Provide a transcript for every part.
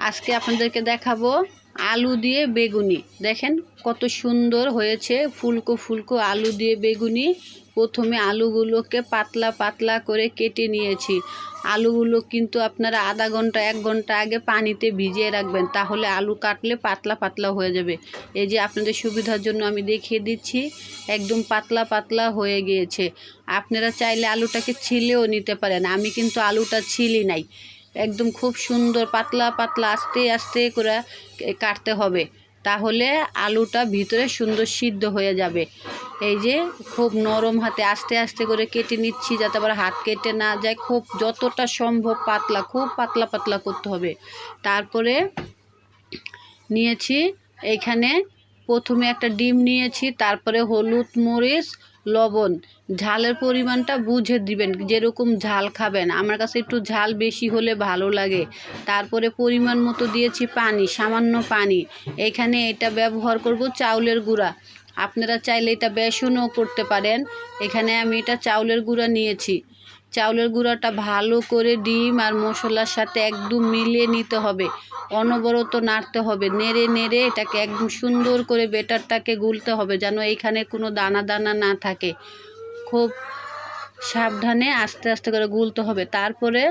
আজকে আপনাদেরকে দেখাবো আলু দিয়ে বেগুনি। দেখেন কত সুন্দর হয়েছে, ফুলকো ফুলকো আলু দিয়ে বেগুনি। প্রথমে আলুগুলোকে পাতলা পাতলা করে কেটে নিয়েছি। আলুগুলো কিন্তু আপনারা আধা ঘন্টা 1 ঘন্টা আগে পানিতে ভিজিয়ে রাখবেন, তাহলে আলু কাটলে পাতলা পাতলা হয়ে যাবে। এই যে আপনাদের সুবিধার জন্য আমি দেখিয়ে দিচ্ছি, একদম পাতলা পাতলা হয়ে গিয়েছে। আপনারা চাইলে আলুটাকে ছিলেও নিতে পারেন, আমি কিন্তু আলুটা ছিলি নাই। একদম খুব সুন্দর পাতলা পাতলা আস্তে আস্তে করে কাটতে হবে, তাহলে আলুটা ভিতরে সুন্দর সিদ্ধ হয়ে যাবে। এই যে খুব নরম হাতে আস্তে আস্তে করে কেটে নিচ্ছি, যাতে আবার হাত কেটে না যায়। খুব যতটা সম্ভব পাতলা, খুব পাতলা পাতলা করতে হবে। তারপরে নিয়েছি এইখানে প্রথমে একটা ডিম নিয়েছি, তারপরে হলুদ, মরিচ, লবণ। ঝালের পরিমাণটা বুঝে দিবেন, যেরকম ঝাল খাবেন। আমার কাছে একটু ঝাল বেশি হলে ভালো লাগে। তারপরে পরিমাণ মতো দিয়েছি পানি, সামান্য পানি। এখানে এটা ব্যবহার করব চাউলের গুঁড়া। আপনারা চাইলে এটা বেসনও করতে পারেন। এখানে আমি এটা চাউলের গুঁড়া নিয়েছি। চাউলের গুঁড়াটা ভালো করে ডিম আর মশলার সাথে একদম মিলিয়ে নিতে হবে। অনবরত নাড়তে হবে, নেড়ে নেড়ে এটাকে একদম সুন্দর করে বেটারটাকে গুলতে হবে, যেন এইখানে কোনো দানা দানা না থাকে। খুব সাবধানে আস্তে আস্তে করে গুলতে হবে। তারপরে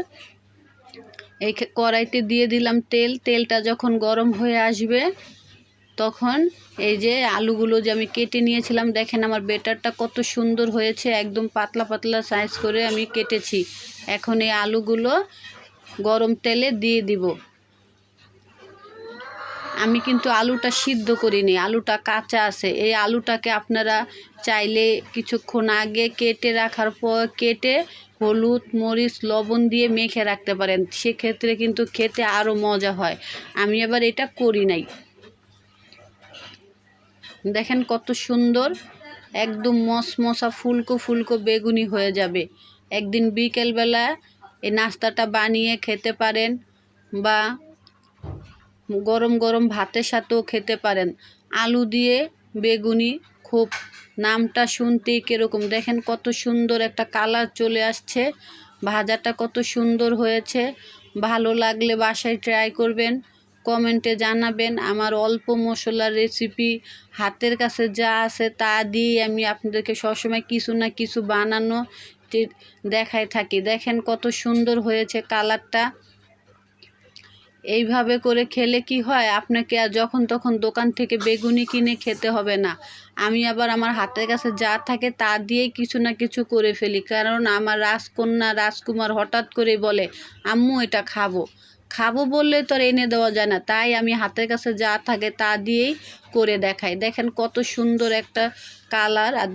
এই কড়াইতে দিয়ে দিলাম তেল। তেলটা যখন গরম হয়ে আসবে, তখন এই যে আলুগুলো যে আমি কেটে নিয়েছিলাম, দেখেন আমার বেটারটা কত সুন্দর হয়েছে, একদম পাতলা পাতলা সাইজ করে আমি কেটেছি। এখন এই আলুগুলো গরম তেলে দিয়ে দিব। আমি কিন্তু আলুটা সিদ্ধ করিনি, আলুটা কাঁচা আছে। এই আলুটাকে আপনারা চাইলে কিছুক্ষণ আগে কেটে রাখার পর কেটে হলুদ, মরিচ, লবণ দিয়ে মেখে রাখতে পারেন, সেক্ষেত্রে কিন্তু খেতে আরও মজা হয়। আমি আবার এটা করি নাই। দেখেন কত সুন্দর, একদম মশমশা ফুলকো ফুলকো বেগুনি হয়ে যাবে। একদিন বিকেলবেলা এই নাস্তাটা বানিয়ে খেতে পারেন, বা গরম গরম ভাতের সাথেও খেতে পারেন। আলু দিয়ে বেগুনি, খুব নামটা শুনতেই কীরকম। দেখেন কত সুন্দর একটা কালার চলে আসছে, ভাজাটা কত সুন্দর হয়েছে। ভালো লাগলে বাসায় ট্রাই করবেন, কমেন্টে জানাবেন। আমার অল্প মশলার রেসিপি, হাতের কাছে যা আছে তা দিয়ে আমি আপনাদেরকে সবসময় কিছু না কিছু বানানো দেখাই থাকি। দেখেন কত সুন্দর হয়েছে কালারটা। এইভাবে করে খেলে কি হয়, আপনাকে আর যখন তখন দোকান থেকে বেগুনি কিনে খেতে হবে না। আমি আবার আমার হাতের কাছে যা থাকে তা দিয়েই কিছু না কিছু করে ফেলি, কারণ আমার রাজকন্যা রাজকুমার হঠাৎ করে বলে, আম্মু এটা খাবো খাবো বললে তো আর এনে দেওয়া যায় না। তাই আমি হাতের কাছে যা থাকে তা দিয়েই করে দেখাই। দেখেন কত সুন্দর একটা কালার। আর